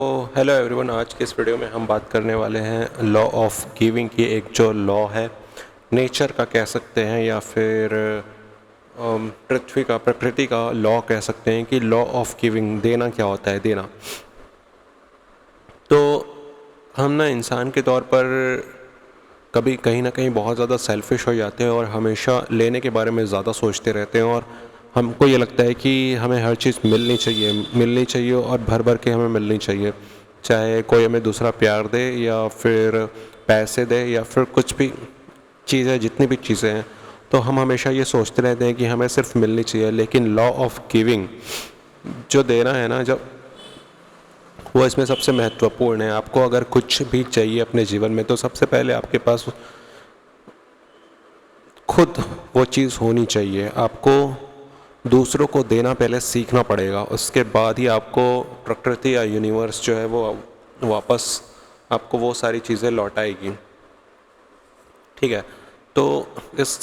तो hello everyone, आज के इस वीडियो में हम बात करने वाले हैं लॉ ऑफ गिविंग की। एक जो लॉ है नेचर का कह सकते हैं, या फिर पृथ्वी का, प्रकृति का लॉ कह सकते हैं कि लॉ ऑफ गिविंग, देना क्या होता है, देना। तो हम ना इंसान के तौर पर कभी कहीं ना कहीं बहुत ज़्यादा सेल्फिश हो जाते हैं और हमेशा लेने के बारे में ज़्यादा सोचते रहते हैं, और हमको ये लगता है कि हमें हर चीज़ मिलनी चाहिए और भर भर के हमें मिलनी चाहिए। चाहे कोई हमें दूसरा प्यार दे या फिर पैसे दे या फिर कुछ भी चीज़ें, जितनी भी चीज़ें हैं, तो हम हमेशा ये सोचते रहते हैं कि हमें सिर्फ मिलनी चाहिए। लेकिन लॉ ऑफ गिविंग, जो देना है ना, जब वो इसमें सबसे महत्वपूर्ण है। आपको अगर कुछ भी चाहिए अपने जीवन में, तो सबसे पहले आपके पास खुद वो चीज़ होनी चाहिए। आपको दूसरों को देना पहले सीखना पड़ेगा, उसके बाद ही आपको प्रकृति या यूनिवर्स जो है वो वापस आपको वो सारी चीज़ें लौटाएगी। ठीक है। तो इस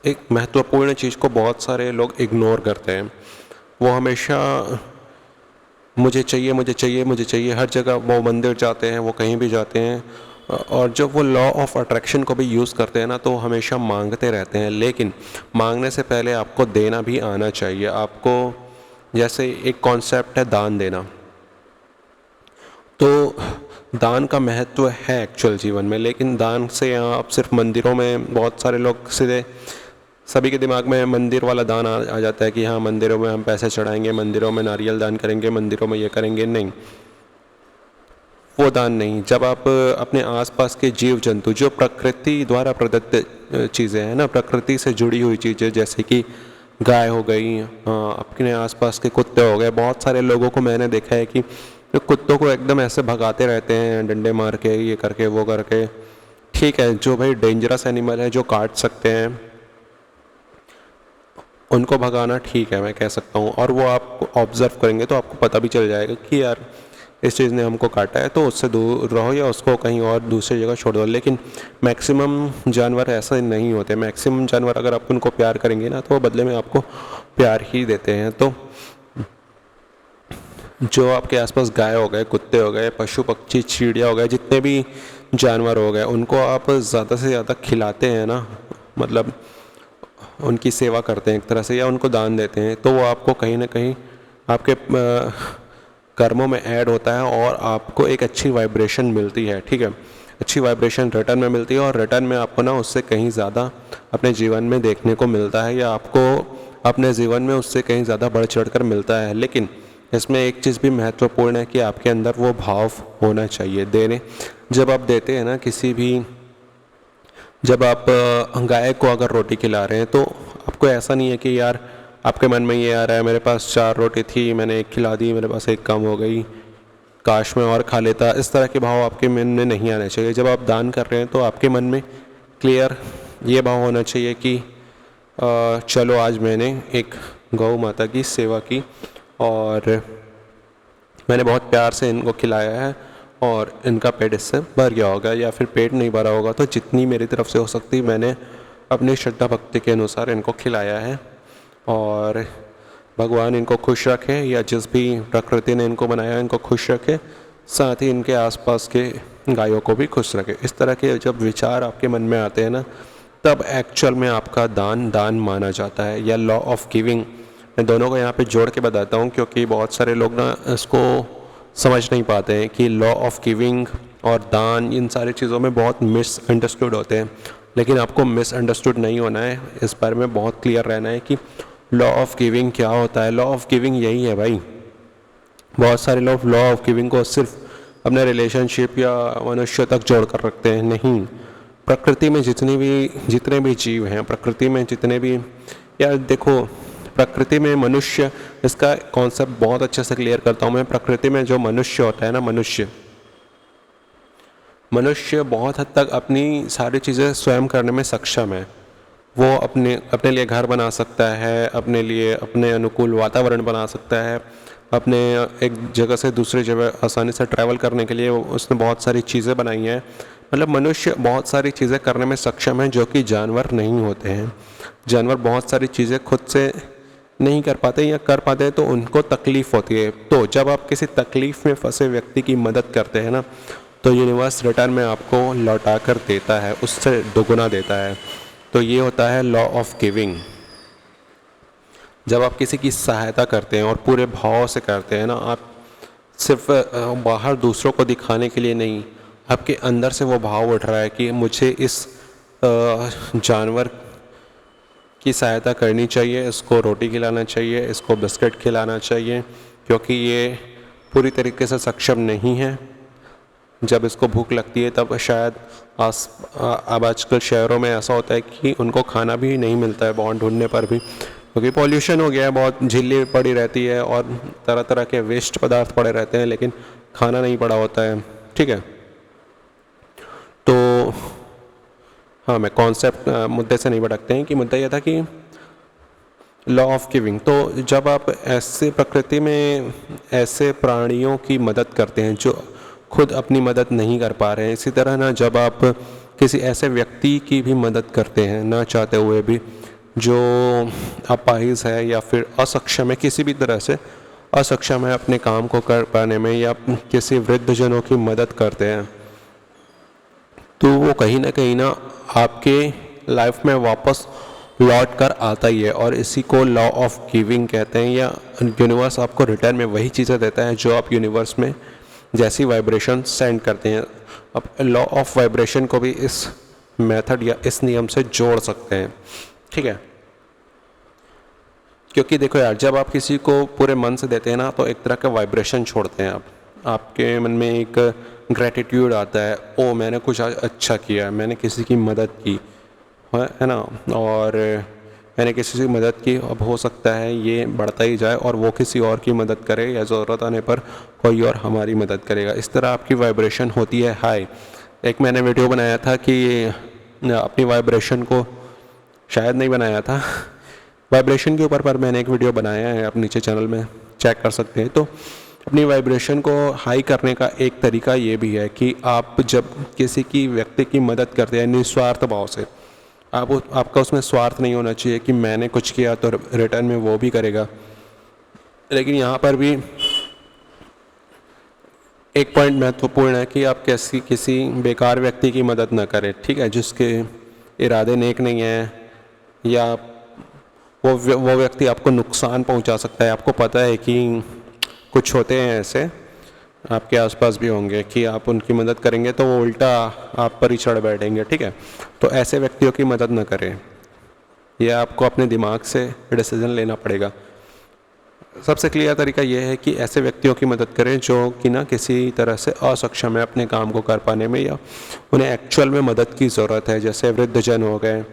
एक महत्वपूर्ण चीज़ को बहुत सारे लोग इग्नोर करते हैं। वो हमेशा मुझे चाहिए, मुझे चाहिए, मुझे चाहिए, हर जगह वो मंदिर जाते हैं, वो कहीं भी जाते हैं, और जब वो लॉ ऑफ अट्रैक्शन को भी यूज़ करते हैं ना, तो हमेशा मांगते रहते हैं। लेकिन मांगने से पहले आपको देना भी आना चाहिए। आपको, जैसे एक कॉन्सेप्ट है दान देना, तो दान का महत्व है एक्चुअल जीवन में। लेकिन दान से आप सिर्फ मंदिरों में, बहुत सारे लोग सीधे, सभी के दिमाग में मंदिर वाला दान आ जाता है कि हाँ, मंदिरों में हम पैसे चढ़ाएंगे, मंदिरों में नारियल दान करेंगे, मंदिरों में ये करेंगे। नहीं, वो दान नहीं। जब आप अपने आसपास के जीव जंतु, जो प्रकृति द्वारा प्रदत्त चीज़ें हैं ना, प्रकृति से जुड़ी हुई चीज़ें, जैसे कि गाय हो गई, अपने आसपास के कुत्ते हो गए। बहुत सारे लोगों को मैंने देखा है कि जो कुत्तों को एकदम ऐसे भगाते रहते हैं, डंडे मार के, ये करके, वो करके। ठीक है, जो भाई डेंजरस एनिमल है, जो काट सकते हैं, उनको भगाना ठीक है, मैं कह सकता हूँ। और वो आप ऑब्ज़र्व करेंगे तो आपको पता भी चल जाएगा कि यार इस चीज़ ने हमको काटा है, तो उससे दूर रहो या उसको कहीं और दूसरी जगह छोड़ दो। लेकिन मैक्सिमम जानवर ऐसा नहीं होते। मैक्सिमम जानवर, अगर आप उनको प्यार करेंगे ना, तो वो बदले में आपको प्यार ही देते हैं। तो जो आपके आसपास गाय हो गए, कुत्ते हो गए, पशु पक्षी, चिड़िया हो गए, जितने भी जानवर हो गए, उनको आप ज़्यादा से ज़्यादा खिलाते हैं ना, मतलब उनकी सेवा करते हैं एक तरह से, या उनको दान देते हैं, तो वो आपको कहीं ना कहीं आपके कर्मों में ऐड होता है और आपको एक अच्छी वाइब्रेशन मिलती है। ठीक है, अच्छी वाइब्रेशन रिटर्न में मिलती है, और रिटर्न में आपको ना उससे कहीं ज़्यादा अपने जीवन में देखने को मिलता है, या आपको अपने जीवन में उससे कहीं ज़्यादा बढ़ चढ़ कर मिलता है। लेकिन इसमें एक चीज़ भी महत्वपूर्ण है कि आपके अंदर वो भाव होना चाहिए देने। जब आप देते हैं ना किसी भी, जब आप गाय को अगर रोटी खिला रहे हैं, तो आपको ऐसा नहीं है कि यार आपके मन में ये आ रहा है, मेरे पास 4 रोटी थी, मैंने एक खिला दी, मेरे पास एक कम हो गई, काश मैं और खा लेता। इस तरह के भाव आपके मन में नहीं आने चाहिए। जब आप दान कर रहे हैं तो आपके मन में क्लियर ये भाव होना चाहिए कि चलो आज मैंने एक गौ माता की सेवा की, और मैंने बहुत प्यार से इनको खिलाया है, और इनका पेट इससे भर गया होगा, या फिर पेट नहीं भरा होगा तो जितनी मेरी तरफ से हो सकती मैंने अपनी श्रद्धा भक्ति के अनुसार इनको खिलाया है। और भगवान इनको खुश रखे, या जिस भी प्रकृति ने इनको बनाया है इनको खुश रखे, साथ ही इनके आसपास के गायों को भी खुश रखे। इस तरह के जब विचार आपके मन में आते हैं ना, तब एक्चुअल में आपका दान दान माना जाता है, या लॉ ऑफ गिविंग। मैं दोनों को यहाँ पे जोड़ के बताता हूँ, क्योंकि बहुत सारे लोग ना इसको समझ नहीं पाते हैं कि लॉ ऑफ गिविंग और दान, इन सारी चीज़ों में बहुत मिसअंडरस्टूड होते हैं। लेकिन आपको मिसअंडरस्टूड नहीं होना है, इस बारे में बहुत क्लियर रहना है कि लॉ ऑफ गिविंग क्या होता है। लॉ ऑफ गिविंग यही है भाई। बहुत सारे लोग लॉ ऑफ गिविंग को सिर्फ अपने रिलेशनशिप या मनुष्य तक जोड़ कर रखते हैं। नहीं, प्रकृति में जितने भी जीव हैं, प्रकृति में जितने भी, यार देखो, प्रकृति में मनुष्य, इसका कॉन्सेप्ट बहुत अच्छे से क्लियर करता हूँ मैं। प्रकृति में जो मनुष्य होता है ना, मनुष्य बहुत हद तक अपनी सारी चीज़ें स्वयं करने में सक्षम है। वो अपने अपने लिए घर बना सकता है, अपने लिए अपने अनुकूल वातावरण बना सकता है, अपने एक जगह से दूसरी जगह आसानी से ट्रैवल करने के लिए उसने बहुत सारी चीज़ें बनाई हैं। मतलब मनुष्य बहुत सारी चीज़ें करने में सक्षम है, जो कि जानवर नहीं होते हैं। जानवर बहुत सारी चीज़ें खुद से नहीं कर पाते या कर पाते हैं तो उनको तकलीफ़ होती है। तो जब आप किसी तकलीफ़ में फंसे व्यक्ति की मदद करते हैं ना, तो यूनिवर्स रिटर्न में आपको लौटा कर देता है, उससे दोगुना देता है। तो ये होता है लॉ ऑफ गिविंग। जब आप किसी की सहायता करते हैं और पूरे भाव से करते हैं ना, आप सिर्फ बाहर दूसरों को दिखाने के लिए नहीं, आपके अंदर से वो भाव उठ रहा है कि मुझे इस जानवर की सहायता करनी चाहिए, इसको रोटी खिलाना चाहिए, इसको बिस्किट खिलाना चाहिए, क्योंकि ये पूरी तरीके से सक्षम नहीं है। जब इसको भूख लगती है तब शायद अब आजकल शहरों में ऐसा होता है कि उनको खाना भी नहीं मिलता है बहुत ढूंढने पर भी, क्योंकि पॉल्यूशन हो गया है, बहुत झिल्ली पड़ी रहती है और तरह तरह के वेस्ट पदार्थ पड़े रहते हैं, लेकिन खाना नहीं पड़ा होता है। ठीक है, तो हाँ, मैं कॉन्सेप्ट मुद्दे से नहीं भटकते हैं कि मुद्दा यह था कि लॉ ऑफ गिविंग। तो जब आप ऐसे प्रकृति में ऐसे प्राणियों की मदद करते हैं जो खुद अपनी मदद नहीं कर पा रहे हैं, इसी तरह ना जब आप किसी ऐसे व्यक्ति की भी मदद करते हैं ना चाहते हुए भी, जो अपाहिज है या फिर असक्षम है, किसी भी तरह से असक्षम है अपने काम को कर पाने में, या किसी वृद्धजनों की मदद करते हैं, तो वो कहीं ना आपके लाइफ में वापस लौट कर आता ही है। और इसी को लॉ ऑफ गिविंग कहते हैं, या यूनिवर्स आपको रिटर्न में वही चीज़ें देता है जो आप यूनिवर्स में जैसी वाइब्रेशन सेंड करते हैं। अब लॉ ऑफ वाइब्रेशन को भी इस मेथड या इस नियम से जोड़ सकते हैं। ठीक है, क्योंकि देखो यार, जब आप किसी को पूरे मन से देते हैं ना, तो एक तरह का वाइब्रेशन छोड़ते हैं आप, आपके मन में एक ग्रेटिट्यूड आता है, ओ मैंने कुछ आज अच्छा किया, मैंने किसी की मदद की है ना, और मैंने किसी की मदद की, अब हो सकता है ये बढ़ता ही जाए और वो किसी और की मदद करे, या ज़रूरत आने पर कोई और हमारी मदद करेगा। इस तरह आपकी वाइब्रेशन होती है हाई। एक मैंने वीडियो बनाया था कि अपनी वाइब्रेशन को, शायद नहीं बनाया था वाइब्रेशन के ऊपर, पर मैंने एक वीडियो बनाया है, आप नीचे चैनल में चेक कर सकते हैं। तो अपनी वाइब्रेशन को हाई करने का एक तरीका ये भी है कि आप जब किसी की व्यक्ति की मदद करते हैं निस्वार्थ भाव से, आपका उसमें स्वार्थ नहीं होना चाहिए कि मैंने कुछ किया तो रिटर्न में वो भी करेगा। लेकिन यहाँ पर भी एक पॉइंट महत्वपूर्ण है कि आप किसी बेकार व्यक्ति की मदद न करें, ठीक है, जिसके इरादे नेक नहीं हैं, या वो व्यक्ति आपको नुकसान पहुंचा सकता है। आपको पता है कि कुछ होते हैं ऐसे, आपके आसपास भी होंगे, कि आप उनकी मदद करेंगे तो वो उल्टा आप पर ही चढ़ बैठेंगे। ठीक है, तो ऐसे व्यक्तियों की मदद न करें, यह आपको अपने दिमाग से डिसीजन लेना पड़ेगा। सबसे क्लियर तरीका यह है कि ऐसे व्यक्तियों की मदद करें जो कि ना किसी तरह से असक्षम है अपने काम को कर पाने में, या उन्हें एक्चुअल में मदद की ज़रूरत है। जैसे वृद्धजन हो गए,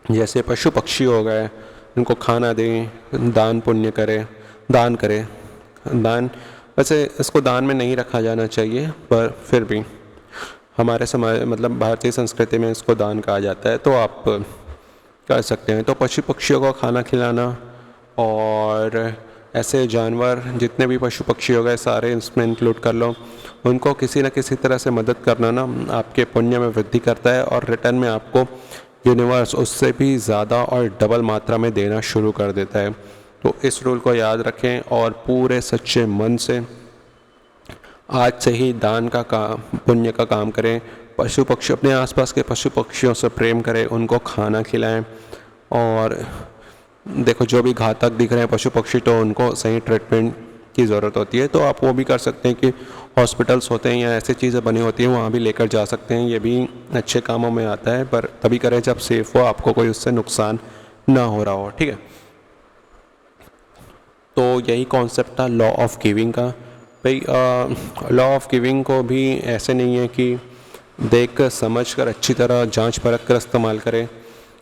जैसे पशु पक्षी हो गए, उनको खाना दें, दान पुण्य करें, दान करें। दान, वैसे इसको दान में नहीं रखा जाना चाहिए, पर फिर भी हमारे समाज, मतलब भारतीय संस्कृति में इसको दान कहा जाता है, तो आप कर सकते हैं। तो पशु पक्षियों को खाना खिलाना, और ऐसे जानवर जितने भी पशु पक्षी हो गए सारे इसमें इंक्लूड कर लो, उनको किसी न किसी तरह से मदद करना ना आपके पुण्य में वृद्धि करता है, और रिटर्न में आपको यूनिवर्स उससे भी ज़्यादा और डबल मात्रा में देना शुरू कर देता है। तो इस रूल को याद रखें और पूरे सच्चे मन से आज से ही दान का काम, पुण्य का काम करें। पशु पक्षी, अपने आसपास के पशु पक्षियों से प्रेम करें, उनको खाना खिलाएं, और देखो जो भी घातक दिख रहे हैं पशु पक्षी, तो उनको सही ट्रीटमेंट की ज़रूरत होती है। तो आप वो भी कर सकते हैं कि हॉस्पिटल्स होते हैं या ऐसी चीज़ें बनी होती हैं, वहाँ भी लेकर जा सकते हैं। ये भी अच्छे कामों में आता है, पर तभी करें जब सेफ हो, आपको कोई उससे नुकसान ना हो रहा हो। ठीक है, तो यही कॉन्सेप्ट था लॉ ऑफ गिविंग का। भाई लॉ ऑफ गिविंग को भी ऐसे नहीं है कि देख कर समझ कर अच्छी तरह जांच परख कर इस्तेमाल करें।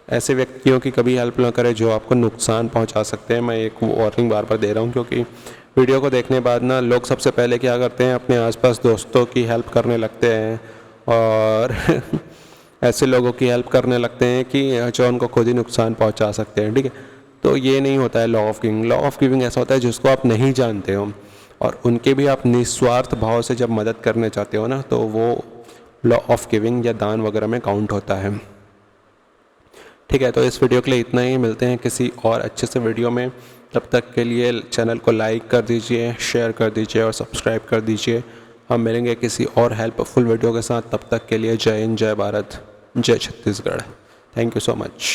ऐसे व्यक्तियों की कभी हेल्प ना करें जो आपको नुकसान पहुंचा सकते हैं। मैं एक वार्निंग बार बार दे रहा हूं, क्योंकि वीडियो को देखने बाद ना लोग सबसे पहले क्या करते हैं, अपने आसपास दोस्तों की हेल्प करने लगते हैं, और ऐसे लोगों की हेल्प करने लगते हैं कि जो उनको खुद ही नुकसान पहुंचा सकते हैं। ठीक है, तो ये नहीं होता है law of giving. Law of giving ऐसा होता है जिसको आप नहीं जानते हो, और उनके भी आप निस्वार्थ भाव से जब मदद करने चाहते हो ना, तो वो लॉ ऑफ गिविंग या दान वगैरह में काउंट होता है। ठीक है, तो इस वीडियो के लिए इतना ही। मिलते हैं किसी और अच्छे से वीडियो में। तब तक के लिए चैनल को लाइक कर दीजिए, शेयर कर दीजिए और सब्सक्राइब कर दीजिए। हम मिलेंगे किसी और हेल्पफुल वीडियो के साथ। तब तक के लिए जय हिंद, जय भारत, जय Chhattisgarh. Thank you so much.